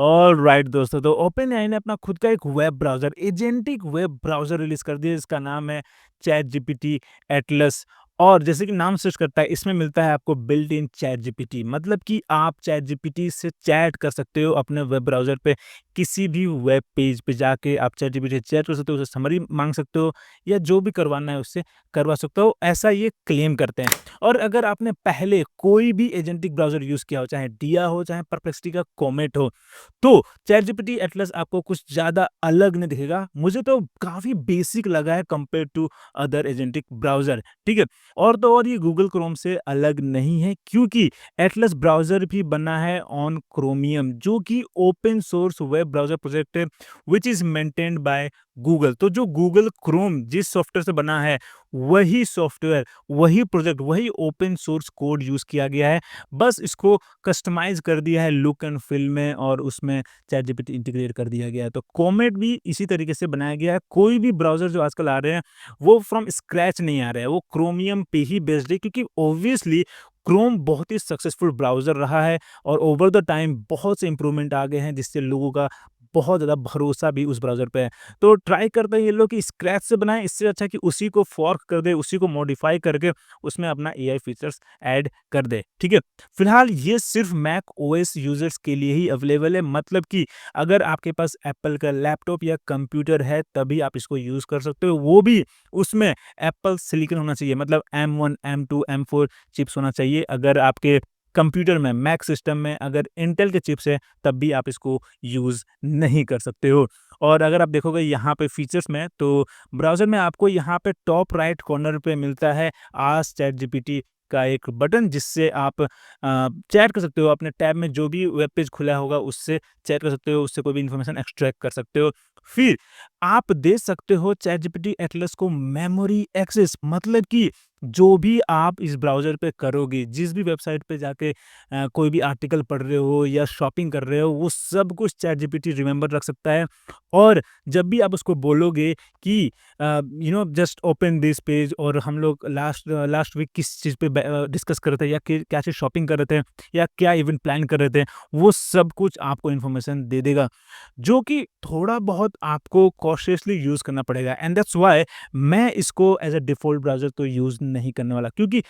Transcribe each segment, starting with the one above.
Alright दोस्तों, तो open AI ने अपना खुद का एक web browser, agentic web browser release कर दिया जिसका नाम है चैट जीपीटी एटलस। और जैसे कि नाम सजेस्ट करता है, इसमें मिलता है आपको बिल्ट इन चैट जीपीटी, मतलब कि आप चैट जीपीटी से चैट कर सकते हो अपने वेब ब्राउज़र पे। किसी भी वेब पेज पे जाके आप चैट जीपीटी से चैट कर सकते हो, उससे समरी माँग सकते हो या जो भी करवाना है उससे करवा सकते हो, ऐसा ये क्लेम करते हैं। और अगर आपने पहले कोई भी एजेंटिक ब्राउज़र यूज़ किया हो, चाहे डिया हो, चाहे परप्लेक्सिटी का कोमेट हो, तो चैटजीपीटी एटलस आपको कुछ ज़्यादा अलग नहीं दिखेगा। मुझे तो काफ़ी बेसिक लगा है compare to other agentic browser, ठीक है? और तो और ये गूगल क्रोम से अलग नहीं है, क्योंकि एटलस ब्राउज़र भी बना है ऑन क्रोमियम, जो कि open source web browser project है, which is maintained by Google. तो जो गूगल क्रोम जिस सॉफ्टवेयर से बना है, वही सॉफ्टवेयर, वही प्रोजेक्ट, वही ओपन सोर्स कोड यूज़ किया गया है। बस इसको कस्टमाइज़ कर दिया है लुक एंड फ़ील में, और उसमें चैटजीपीटी इंटीग्रेट कर दिया गया है। तो कोमेट भी इसी तरीके से बनाया गया है। कोई भी ब्राउज़र जो आजकल आ रहे हैं, वो फ्रॉम स्क्रैच नहीं आ रहे हैं, वो क्रोमियम पे ही बेस्ड है, क्योंकि ऑब्वियसली क्रोम बहुत ही सक्सेसफुल ब्राउज़र रहा है और ओवर द टाइम बहुत से इम्प्रूवमेंट आ गए हैं, जिससे लोगों का बहुत ज़्यादा भरोसा भी उस ब्राउज़र पे है। तो ट्राई करते हैं ये लोग कि स्क्रैच से बनाएँ, इससे अच्छा कि उसी को फ़ॉर्क कर दें, उसी को मॉडिफ़ाई करके उसमें अपना एआई फीचर्स ऐड कर दें, ठीक है? फिलहाल ये सिर्फ मैक ओएस यूजर्स के लिए ही अवेलेबल है, मतलब कि अगर आपके पास एप्पल का लैपटॉप या कंप्यूटर है, तभी आप इसको यूज़ कर सकते हो। वो भी उसमें एप्पल सिलिकॉन होना चाहिए, मतलब M1, M2, M4 चिप्स होना चाहिए। अगर आपके कंप्यूटर में, मैक सिस्टम में अगर इंटेल के चिप्स है, तब भी आप इसको यूज़ नहीं कर सकते हो। और अगर आप देखोगे यहाँ पे फीचर्स में, तो ब्राउज़र में आपको यहाँ पे टॉप राइट कॉर्नर पे मिलता है आस्क चैट जीपीटी का एक बटन, जिससे आप चैट कर सकते हो। अपने टैब में जो भी वेब पेज खुला होगा, उससे चैट कर सकते हो, उससे कोई भी इन्फॉर्मेशन एक्सट्रैक्ट कर सकते हो। फिर आप दे सकते हो चैटजीपीटी एटलस को मेमोरी एक्सेस, मतलब कि जो भी आप इस ब्राउज़र पे करोगे, जिस भी वेबसाइट पे जाके कोई भी आर्टिकल पढ़ रहे हो या शॉपिंग कर रहे हो, वो सब कुछ चैटजीपीटी रिमेंबर रख सकता है। और जब भी आप उसको बोलोगे कि जस्ट ओपन दिस पेज, और हम लोग लास्ट वीक किस चीज़ पे डिस्कस कर रहे थे, या क्या चीज़ शॉपिंग कर रहे थे, या क्या इवेंट प्लान कर रहे थे, वो सब कुछ आपको इन्फॉर्मेशन दे देगा, जो कि थोड़ा बहुत आपको कॉशियसली यूज़ करना पड़ेगा। एंड दैट्स व्हाई मैं इसको एज अ डिफ़ॉल्ट ब्राउज़र तो यूज़ नहीं करने वाला, क्योंकि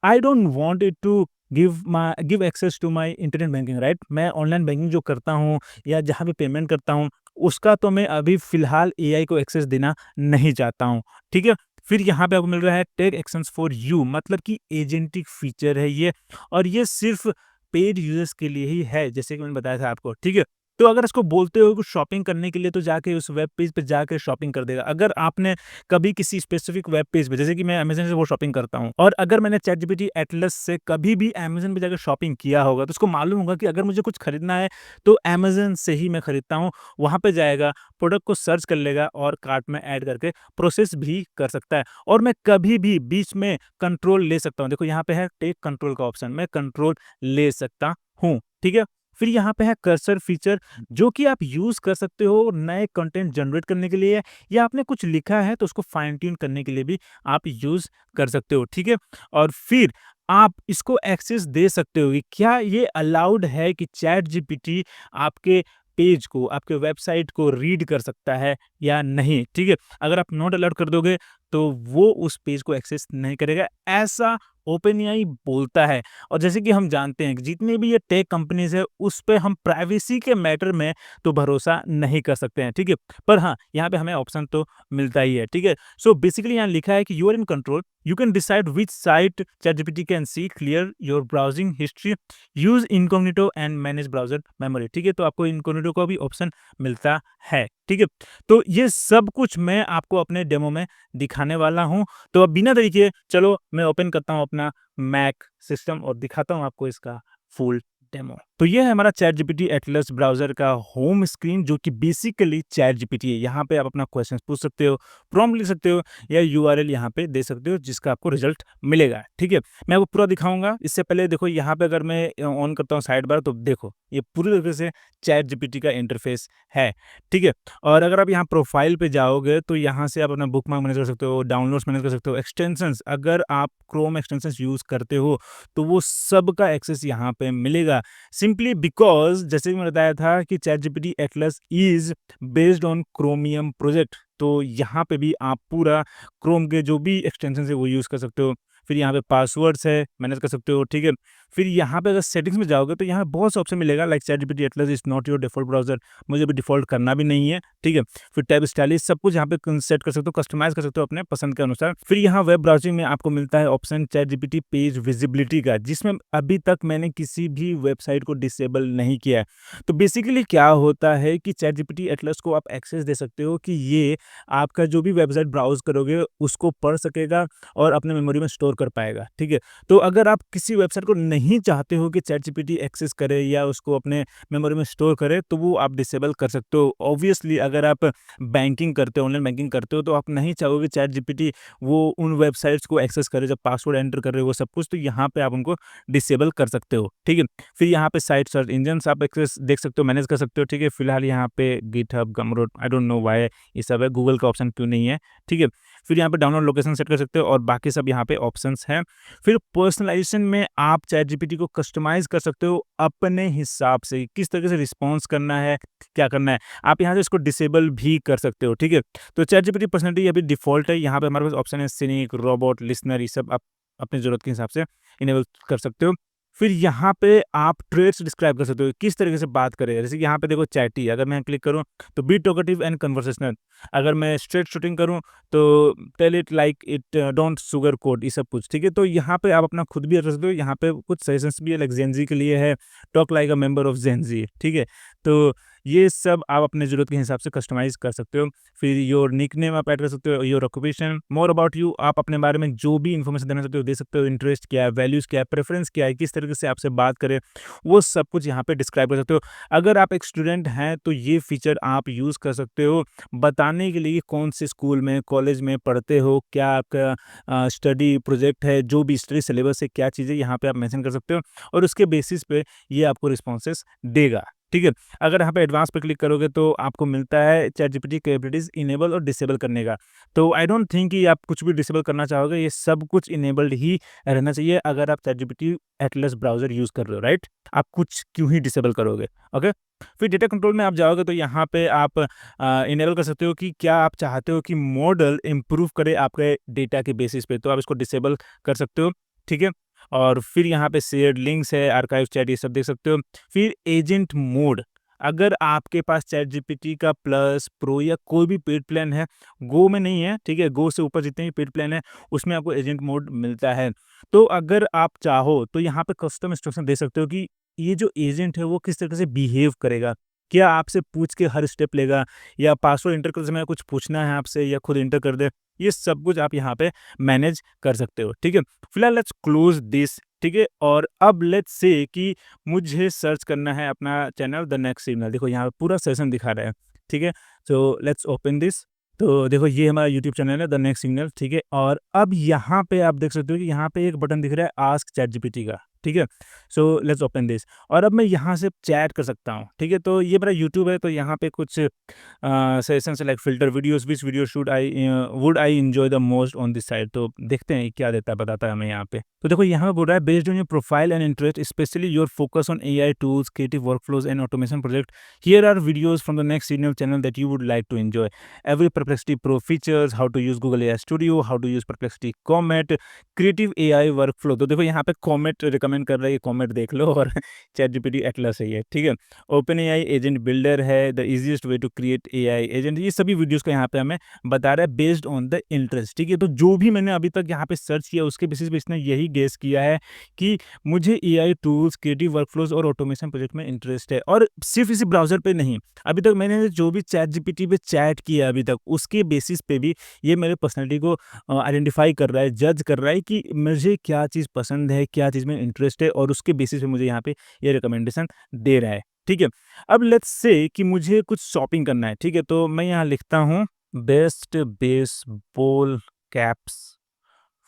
I don't want it to give access to my internet banking, right? मैं ऑनलाइन बैंकिंग जो करता हूँ या जहाँ भी पेमेंट करता हूँ, उसका तो मैं अभी फ़िलहाल एआई को एक्सेस देना नहीं चाहता हूँ, ठीक है? फिर यहाँ पे आपको मिल रहा है टेक एक्शंस फॉर यू, मतलब कि एजेंटिक फीचर है ये, और ये सिर्फ़ पेड यूज़र्स के लिए ही है, जैसे कि मैंने बताया था आपको, ठीक है? तो अगर इसको बोलते हो कि शॉपिंग करने के लिए, तो जाके उस वेब पेज पे जाके शॉपिंग कर देगा। अगर आपने कभी किसी स्पेसिफिक वेब पेज पे, जैसे कि मैं अमेज़न से वो शॉपिंग करता हूँ, और अगर मैंने चैटजीपीटी एटलस से कभी भी अमेज़न पे जाकर शॉपिंग किया होगा, तो उसको मालूम होगा कि अगर मुझे कुछ खरीदना है, तो अमेज़न से ही मैं खरीदता हूँ। वहाँ पे जाएगा, प्रोडक्ट को सर्च कर लेगा और कार्ट में ऐड करके प्रोसेस भी कर सकता है, और मैं कभी भी बीच में कंट्रोल ले सकता हूँ। देखो यहाँ पे है टेक कंट्रोल का ऑप्शन, मैं कंट्रोल ले सकता हूँ, ठीक है? फिर यहाँ पे है कर्सर फीचर, जो कि आप यूज़ कर सकते हो नए कंटेंट जनरेट करने के लिए, या आपने कुछ लिखा है तो उसको फाइन ट्यून करने के लिए भी आप यूज़ कर सकते हो, ठीक है? और फिर आप इसको एक्सेस दे सकते हो कि क्या ये अलाउड है कि चैट जीपीटी आपके पेज को, आपके वेबसाइट को रीड कर सकता है या नहीं, ठीक है? अगर आप नॉट अलाउड कर दोगे, तो वो उस पेज को एक्सेस नहीं करेगा, ऐसा ओपेनएआई बोलता है। और जैसे कि हम जानते हैं कि जितनी भी ये टेक कंपनीज़ है, उस पे हम प्राइवेसी के मैटर में तो भरोसा नहीं कर सकते हैं, ठीक है? पर हाँ, यहाँ पे हमें ऑप्शन तो मिलता ही है, ठीक है? सो बेसिकली यहाँ लिखा है कि you are in control, you can decide which site ChatGPT can see, clear your browsing history, use incognito and manage browser memory, ठीक है? तो आपको इनकॉग्निटो का भी ऑप्शन मिलता है, ठीक है? तो ये सब कुछ मैं आपको अपने डेमो में दिखाने वाला हूँ। तो अब बिना देरी किए चलो मैं ओपन करता हूँ अपना मैक सिस्टम और दिखाता हूँ आपको इसका फुल डेमो। तो ये है हमारा चैट जीपीटी एटलस ब्राउज़र का होम स्क्रीन, जो कि बेसिकली चैट जीपीटी है। यहाँ पे आप अपना क्वेश्चंस पूछ सकते हो, प्रॉम्प्ट लिख सकते हो, या यूआरएल यहाँ पे दे सकते हो, जिसका आपको रिजल्ट मिलेगा, ठीक है? मैं आपको पूरा दिखाऊँगा। इससे पहले देखो यहाँ पे अगर मैं ऑन करता हूँ साइड बार, तो देखो ये पूरी तरीके से चैट जीपीटी का इंटरफेस है, ठीक है? और अगर आप यहाँ प्रोफाइल पे जाओगे, तो यहाँ से आप अपना बुकमार्क मैनेज कर सकते हो, डाउनलोड्स मैनेज कर सकते हो, एक्सटेंशंस, अगर आप क्रोम एक्सटेंशंस यूज़ करते हो, तो वो सब का एक्सेस यहाँ पे मिलेगा। सिंपली बिकॉज़ जैसे कि मैंने बताया था कि ChatGPT Atlas is based on chromium project. तो यहाँ पे भी आप पूरा क्रोम के जो भी एक्सटेंशंस है वो यूज़ कर सकते हो। फिर यहाँ पे पासवर्ड्स है, मैनेज कर सकते हो, ठीक है? फिर यहाँ पे अगर सेटिंग्स में जाओगे तो यहाँ बहुत से ऑप्शन मिलेगा like ChatGPT Atlas is not your default browser, मुझे अभी डिफ़ॉल्ट करना भी नहीं है, ठीक है? फिर टैब स्टाइलिश सब कुछ यहाँ पे सेट कर सकते हो, कस्टमाइज़ कर सकते हो अपने पसंद के अनुसार। फिर यहाँ वेब ब्राउज़िंग में आपको मिलता है ऑप्शन चैटजीपीटी पेज विज़िबिलिटी का, जिसमें अभी तक मैंने किसी भी वेबसाइट को डिसेबल नहीं किया है। तो बेसिकली क्या होता है कि चैटजीपीटी एटलस को आप एक्सेस दे सकते हो कि ये आपका जो भी वेबसाइट ब्राउज़ करोगे उसको पढ़ सकेगा और अपने मेमोरी में स्टोर कर पाएगा, ठीक है? तो अगर आप किसी वेबसाइट को नहीं चाहते हो कि चैटजीपीटी एक्सेस करे या उसको अपने मेमोरी में स्टोर करे, तो वो आप डिसेबल कर सकते हो। ऑब्वियसली अगर आप बैंकिंग करते हो, ऑनलाइन बैंकिंग करते हो, तो आप नहीं चाहोगे चैटजीपीटी वो उन वेबसाइट्स को एक्सेस करे, जब पासवर्ड एंटर कर रहे हो वो सब कुछ, तो यहाँ पे आप उनको डिसेबल कर सकते हो, ठीक है? फिर यहाँ पे साइट सर्च इंजन्स आप एक्सेस देख सकते हो, मैनेज कर सकते हो, ठीक है? फिलहाल यहाँ पे GitHub, Gumroad, I don't know why ये सब है, गूगल का ऑप्शन क्यों नहीं है, ठीक है? फिर यहाँ पे डाउनलोड लोकेशन सेट कर सकते हो और बाकी सब यहाँ पे ऑप्शंस हैं। फिर पर्सनलाइजेशन में आप चैटजीपीटी को कस्टमाइज़ कर सकते हो अपने हिसाब से, किस तरीके से रिस्पॉन्स करना है, क्या करना है। आप यहाँ से इसको डिसेबल भी कर सकते हो, ठीक है? तो चैटजीपीटी पर्सनैलिटी अभी डिफ़ॉल्ट है, यहाँ पे हमारे पास ऑप्शन है सिनिक, रोबोट, लिसनर, ये सब आप अपनी ज़रूरत के हिसाब से इनेबल कर सकते हो। फिर यहाँ पे आप ट्रेट्स डिस्क्राइब कर सकते हो, किस तरीके से बात करें। जैसे कि यहाँ पे देखो चैटी, अगर मैं क्लिक करूँ तो बी टॉकेटिव एंड कन्वर्सेशनल। अगर मैं स्ट्रेट शूटिंग करूँ तो tell it like it, don't sugar coat, ये सब कुछ, ठीक है? तो यहाँ पे आप अपना खुद भी रख सकते हो, यहाँ पे कुछ सजेशंस भी है लाइक जेन ज़ी के लिए है, talk like a member of Gen Z, ठीक है? तो ये सब आप अपने ज़रूरत के हिसाब से कस्टमाइज़ कर सकते हो। फिर योर निकनेम आप ऐड कर सकते हो, your occupation, more about you, आप अपने बारे में जो भी इन्फॉर्मेशन देना चाहते हो दे सकते हो, इंटरेस्ट क्या है, वैल्यूज़ क्या है, प्रेफ़रेंस क्या है, किस तरीके से आपसे बात करें, वो सब कुछ यहाँ पे डिस्क्राइब कर सकते हो। अगर आप एक स्टूडेंट हैं तो ये फीचर आप यूज़ कर सकते हो बताने के लिए कि कौन से स्कूल में, कॉलेज में पढ़ते हो, क्या आपका स्टडी प्रोजेक्ट है, जो भी स्टडी सिलेबस है, क्या चीज़ें यहाँ पे आप मेंशन कर सकते हो और उसके बेसिस पे ये आपको रिस्पॉन्सेस देगा, ठीक है? अगर यहाँ पे एडवांस पे क्लिक करोगे तो आपको मिलता है चैटजीपीटी कैपेबिलिटीज़ इनेबल और डिसेबल करने का। तो आई डोंट थिंक कि आप कुछ भी डिसेबल करना चाहोगे, ये सब कुछ इनेबल्ड ही रहना चाहिए अगर आप चैटजीपीटी एटलस ब्राउज़र यूज़ कर रहे हो, राइट? आप कुछ क्यों ही डिसेबल करोगे, ओके? फिर डेटा कंट्रोल में आप जाओगे तो यहाँ पे आप इनेबल कर सकते हो कि क्या आप चाहते हो कि मॉडल इम्प्रूव करे आपके डेटा के बेसिस पे, तो आप इसको डिसेबल कर सकते हो, ठीक है? और फिर यहाँ पे शेयर्ड लिंक्स है, आर्काइव चैट, ये सब देख सकते हो। फिर एजेंट मोड, अगर आपके पास चैटजीपीटी का प्लस, प्रो या कोई भी पेड प्लान है, गो में नहीं है, ठीक है? गो से ऊपर जितने भी पेड प्लान है, उसमें आपको एजेंट मोड मिलता है। तो अगर आप चाहो तो यहाँ पे कस्टम इंस्ट्रक्शन दे सकते हो कि ये जो एजेंट है वो किस तरीके से बिहेव करेगा। क्या आपसे पूछ के हर स्टेप लेगा या पासवर्ड एंटर करते समय कुछ पूछना है आपसे या खुद एंटर कर दे, ये सब कुछ आप यहाँ पे मैनेज कर सकते हो, ठीक है? फिलहाल लेट्स क्लोज़ दिस, ठीक है? और अब लेट्स से कि मुझे सर्च करना है अपना चैनल द नेक्स्ट सिग्नल, देखो यहाँ पे पूरा सेशन दिखा रहा है, ठीक है? So let's open this. तो देखो ये हमारा यूट्यूब चैनल है द नेक्स्ट सिग्नल, ठीक है? और अब यहाँ पे आप देख सकते हो कि यहाँ पे एक बटन दिख रहा है आस्क चैटजीपीटी का, ठीक है? सो लेट्स ओपन दिस और अब मैं यहाँ से चैट कर सकता हूँ, ठीक है? तो ये मेरा यूट्यूब है, तो यहाँ पे कुछ suggestions like filter videos, which video should I would I enjoy the most on this site. तो देखते हैं ये क्या देता है, बताता है हमें यहाँ पे। तो देखो यहाँ पे बोल रहा है based on your profile and interest specially your focus on AI tools, creative workflows and automation project, here are videos from the next signal channel that you would like to enjoy. Every Perplexity Pro features, how to use Google AI Studio, how to use Perplexity Comet, creative AI workflow. तो देखो यहाँ पे comet recommend कर रहा है, ये comet देख लो और चैटजीपीटी एटलस है ये, ठीक है? ओपन एआई एजेंट बिल्डर है, the easiest way to create AI agent, ये सभी वीडियोस को यहाँ पे हमें बता रहा है बेस्ड ऑन द इंटरेस्ट, ठीक है? तो जो भी मैंने अभी तक यहाँ पे सर्च किया उसके बेसिस पे इसने यही गेस किया है कि मुझे एआई टूल्स, क्रिएटिव वर्कफ्लोज और ऑटोमेशन प्रोजेक्ट में इंटरेस्ट है और सिर्फ इसी ब्राउजर पे नहीं, अभी तक मैंने जो भी चैटजीपीटी पे चैट किया अभी तक, उसके बेसिस पे भी ये मेरे पर्सनैलिटी को आइडेंटिफ़ाई कर रहा है, जज कर रहा है कि मुझे क्या चीज़ पसंद है, क्या चीज़ में इंटरेस्ट है और उसके बेसिस पे मुझे यहाँ पे ये रिकमेंडेशन दे रहा है, ठीक है? अब लेट्स से कि मुझे कुछ शॉपिंग करना है, ठीक है? तो मैं यहाँ लिखता हूँ best baseball caps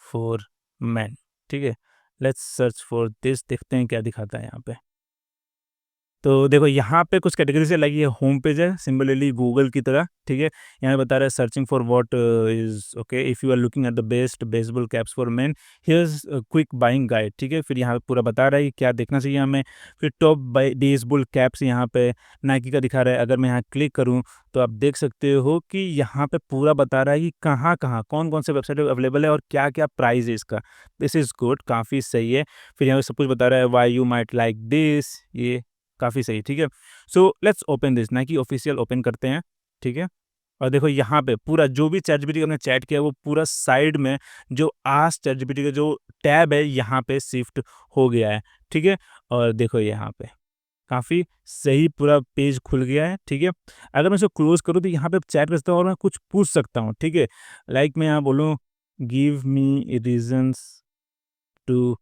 for main, ठीक है? लेट्स सर्च फॉर दिस, देखते हैं क्या दिखाता है यहाँ पे। तो देखो यहाँ पे कुछ कैटेगरी से अलग ये होम पेज है सिमिलरली गूगल की तरह, ठीक है। यहाँ पे बता रहा है searching for what is okay if you are looking at the best baseball caps for men, here's quick buying guide, ठीक है। फिर यहाँ पे पूरा बता रहा है कि क्या देखना चाहिए हमें। फिर टॉप बेसबॉल कैप्स यहाँ पे नाइकी का दिखा रहा है। अगर मैं यहाँ क्लिक करूँ तो आप देख सकते हो कि यहाँ पे पूरा बता रहा है कि कहाँ कहाँ कौन कौन से वेबसाइट अवेलेबल है और क्या क्या प्राइस है इसका। दिस इज़ गुड, काफ़ी सही है। फिर यहाँ पे सब कुछ बता रहा है why you might like this, ये काफ़ी सही, ठीक है। So let's open this, Nike official open करते हैं, ठीक है। और देखो यहाँ पे पूरा जो भी चैटजीपीटी हमने चैट किया वो पूरा साइड में जो आस्क चैटजीपीटी का जो टैब है यहाँ पे शिफ्ट हो गया है, ठीक है। और देखो यहाँ पे काफ़ी सही पूरा पेज खुल गया है, ठीक है। अगर मैं इसको क्लोज करूँ तो यहाँ पे चैट कर सकता हूँ और मैं कुछ पूछ सकता हूँ, ठीक है। लाइक मैं यहाँ बोलूँ give me reasons to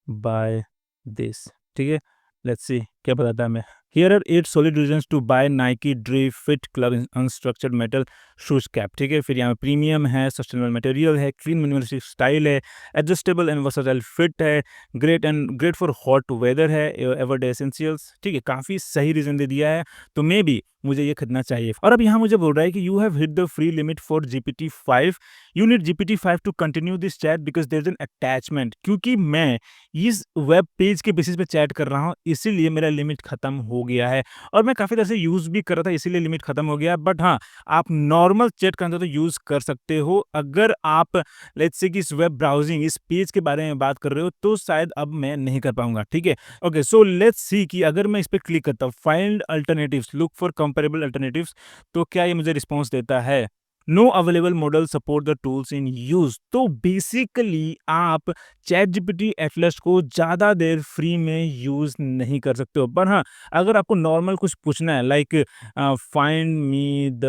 buy this, ठीक है। लेट्स सी क्या बताता है हमें। Here are 8 solid reasons to buy Nike Dri fit club unstructured metal swoosh cap, ठीक है। फिर यहाँ पे प्रीमियम है, सस्टेनेबल मटेरियल है, क्लीन मिनिमलिस्टिक स्टाइल है, एडजस्टेबल एंड वर्सेटाइल फिट है, ग्रेट फॉर हॉट वेदर है, एवरडे एसेंशियल्स, ठीक है। काफ़ी सही रीज़न दे दिया है, तो मे बी मुझे ये खरीदना चाहिए। और अब यहाँ मुझे बोल रहा है कि you have hit the free limit for GPT-5, you need GPT-5 to continue this chat because there is an attachment. क्योंकि मैं इस वेब पेज के बेसिस पे चैट कर रहा हूँ इसीलिए मेरा लिमिट ख़त्म हो गया है और मैं काफ़ी तरह से यूज़ भी कर रहा था इसीलिए लिमिट ख़त्म हो गया। बट हाँ, आप नॉर्मल चैट करते हो तो यूज़ कर सकते हो। अगर आप लेट्स से कि इस वेब ब्राउजिंग इस पेज के बारे में बात कर रहे हो तो शायद अब मैं नहीं कर पाऊंगा, ठीक है। ओके, सो लेट्स सी कि अगर मैं इस पर क्लिक करता हूँ find alternatives, look for comparable alternatives, तो क्या ये मुझे रिस्पॉन्स देता है। No available model support the tools in use. तो बेसिकली आप चैट जीपीटी एटलस को ज़्यादा देर फ्री में यूज़ नहीं कर सकते हो। पर हाँ, अगर आपको नॉर्मल कुछ पूछना है like find me the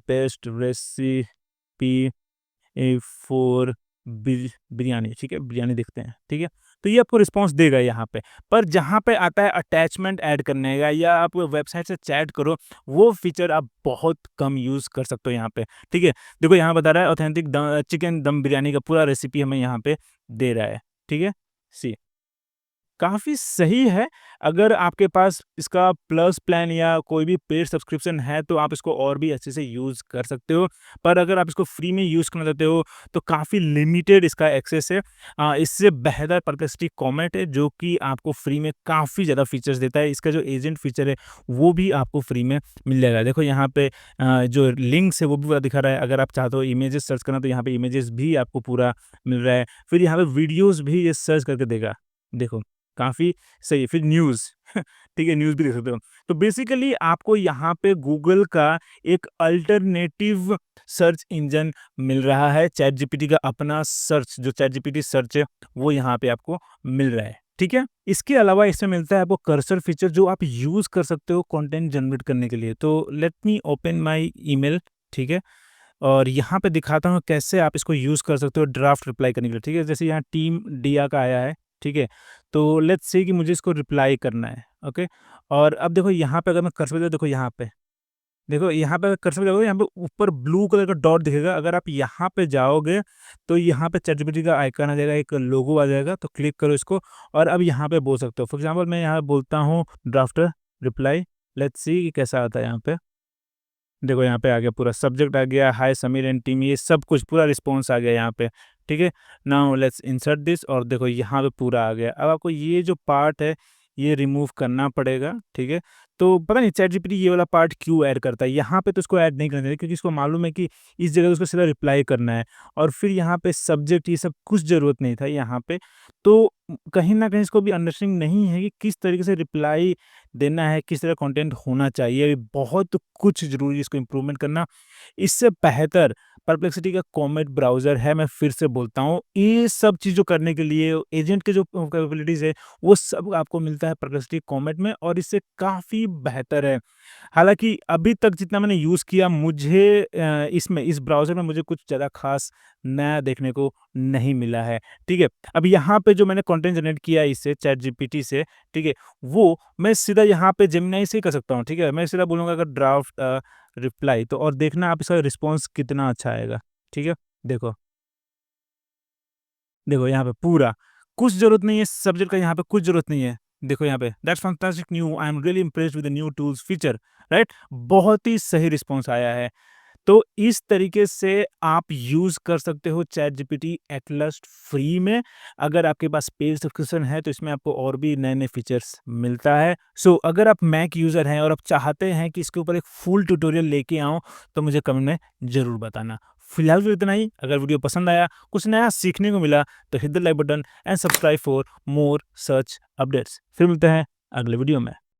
best recipe for biryani, ठीक है, बिरयानी देखते हैं, ठीक है। तो ये आपको रिस्पॉन्स देगा यहाँ पे। पर जहाँ पे आता है अटैचमेंट ऐड करने का या आप वेबसाइट से चैट करो, वो फीचर आप बहुत कम यूज़ कर सकते हो यहाँ पे, ठीक है। देखो यहाँ बता रहा है ऑथेंटिक चिकन दम बिरयानी का पूरा रेसिपी हमें यहाँ पे दे रहा है, ठीक है। सी काफ़ी सही है। अगर आपके पास इसका प्लस प्लान या कोई भी पेड सब्सक्रिप्शन है तो आप इसको और भी अच्छे से यूज़ कर सकते हो। पर अगर आप इसको फ्री में यूज़ करना चाहते हो तो काफ़ी लिमिटेड इसका एक्सेस है। इससे बेहतर परप्लेक्सिटी कॉमेट है जो कि आपको फ्री में काफ़ी ज़्यादा फीचर्स देता है। इसका जो एजेंट फीचर है वो भी आपको फ्री में मिल जाएगा। देखो यहाँ पे जो लिंक्स है वो भी पूरा दिखा रहा है। अगर आप चाहते हो इमेजेस सर्च करना तो यहाँ पे इमेजेस भी आपको पूरा मिल रहा है। फिर यहाँ पे वीडियोज़ भी ये सर्च करके देगा। देखो काफ़ी सही है। फिर न्यूज़ ठीक है, न्यूज़ भी देख सकते हो। तो बेसिकली आपको यहाँ पे गूगल का एक अल्टरनेटिव सर्च इंजन मिल रहा है। चैट जीपीटी का अपना सर्च जो चैट जीपीटी सर्च है वो यहाँ पे आपको मिल रहा है, ठीक है। इसके अलावा इसमें मिलता है आपको कर्सर फीचर जो आप यूज़ कर सकते हो कंटेंट जनरेट करने के लिए। तो let me open my email, ठीक है। और यहाँ पे दिखाता हूँ कैसे आप इसको यूज़ कर सकते हो ड्राफ्ट रिप्लाई करने के लिए, ठीक है। जैसे यहाँ टीम डिया का आया है, ठीक है। तो लेट्स से कि मुझे इसको रिप्लाई करना है, ओके। और अब देखो यहाँ पे अगर मैं कर्सर पे देखो यहाँ पे देखो यहाँ पे कर्सर पे जाओगे यहाँ पे ऊपर ब्लू कलर का डॉट दिखेगा। अगर आप यहाँ पे जाओगे तो यहाँ पे चैटजीपीटी का आइकन आ जाएगा, एक लोगो आ जाएगा, तो क्लिक करो इसको और अब यहाँ पे बोल सकते हो। फॉर एग्जाम्पल मैं यहाँ बोलता हूँ ड्राफ्ट रिप्लाई, लेट्स सी कि कैसा आता है यहाँ पे। देखो यहाँ पे आ गया, पूरा सब्जेक्ट आ गया, हाय समीर एंड टीम, ये सब कुछ पूरा रिस्पॉन्स आ गया यहाँ पे, ठीक है। नाउ लेट्स इंसर्ट दिस और देखो यहाँ पे पूरा आ गया। अब आपको ये जो पार्ट है ये रिमूव करना पड़ेगा, ठीक है। तो पता नहीं चैट जीपीटी ये वाला पार्ट क्यों ऐड करता है यहाँ पे, तो इसको ऐड नहीं करना चाहिए क्योंकि इसको मालूम है कि इस जगह उसको सीधा रिप्लाई करना है। और फिर यहाँ पे सब्जेक्ट ये सब कुछ ज़रूरत नहीं था यहाँ पे। तो कहीं न कहीं इसको भी अंडरस्टैंडिंग नहीं है कि किस तरीके से रिप्लाई देना है, किस तरह कंटेंट होना चाहिए। बहुत कुछ ज़रूरी है इसको इम्प्रूवमेंट करना। इससे बेहतर परप्लेक्सिटी का कॉमेट ब्राउज़र है, मैं फिर से बोलता हूँ। ये सब चीज़ों करने के लिए एजेंट के जो कैपेबिलिटीज़ है, वो सब आपको मिलता है परप्लेक्सिटी कॉमेट में और इससे काफ़ी बेहतर है। हालाँकि अभी तक जितना मैंने यूज़ किया मुझे इसमें इस ब्राउज़र में मुझे कुछ ज़्यादा ख़ास नया देखने को नहीं मिला है, ठीक है। अब यहाँ पे जो मैंने कंटेंट जनरेट किया है इससे चैट जीपीटी से, ठीक है, वो मैं सीधा यहाँ पे जेमिनी से ही कर सकता हूँ, ठीक है। मैं सीधा बोलूँगा अगर ड्राफ्ट रिप्लाई तो और देखना आप इसका रिस्पॉन्स कितना अच्छा आएगा, ठीक है। देखो, देखो यहाँ पे पूरा कुछ ज़रूरत नहीं है, सब्जेक्ट का यहाँ पे कुछ ज़रूरत नहीं है। देखो यहाँ पे that's fantastic new, I am really impressed with the new tools feature, right? बहुत ही सही रिस्पॉन्स आया है। तो इस तरीके से आप यूज़ कर सकते हो चैटजीपीटी एटलस फ्री में। अगर आपके पास पेड सब्सक्रिप्शन है तो इसमें आपको और भी नए-नए फीचर्स मिलता है। सो अगर आप मैक यूज़र हैं और आप चाहते हैं कि इसके ऊपर एक फुल ट्यूटोरियल लेके आऊँ, तो मुझे कमेंट में ज़रूर बताना। फिलहाल तो इतना ही। अगर वीडियो पसंद आया, कुछ नया सीखने को मिला, तो hit the like button and subscribe for more such updates. फिर मिलते हैं अगले वीडियो में।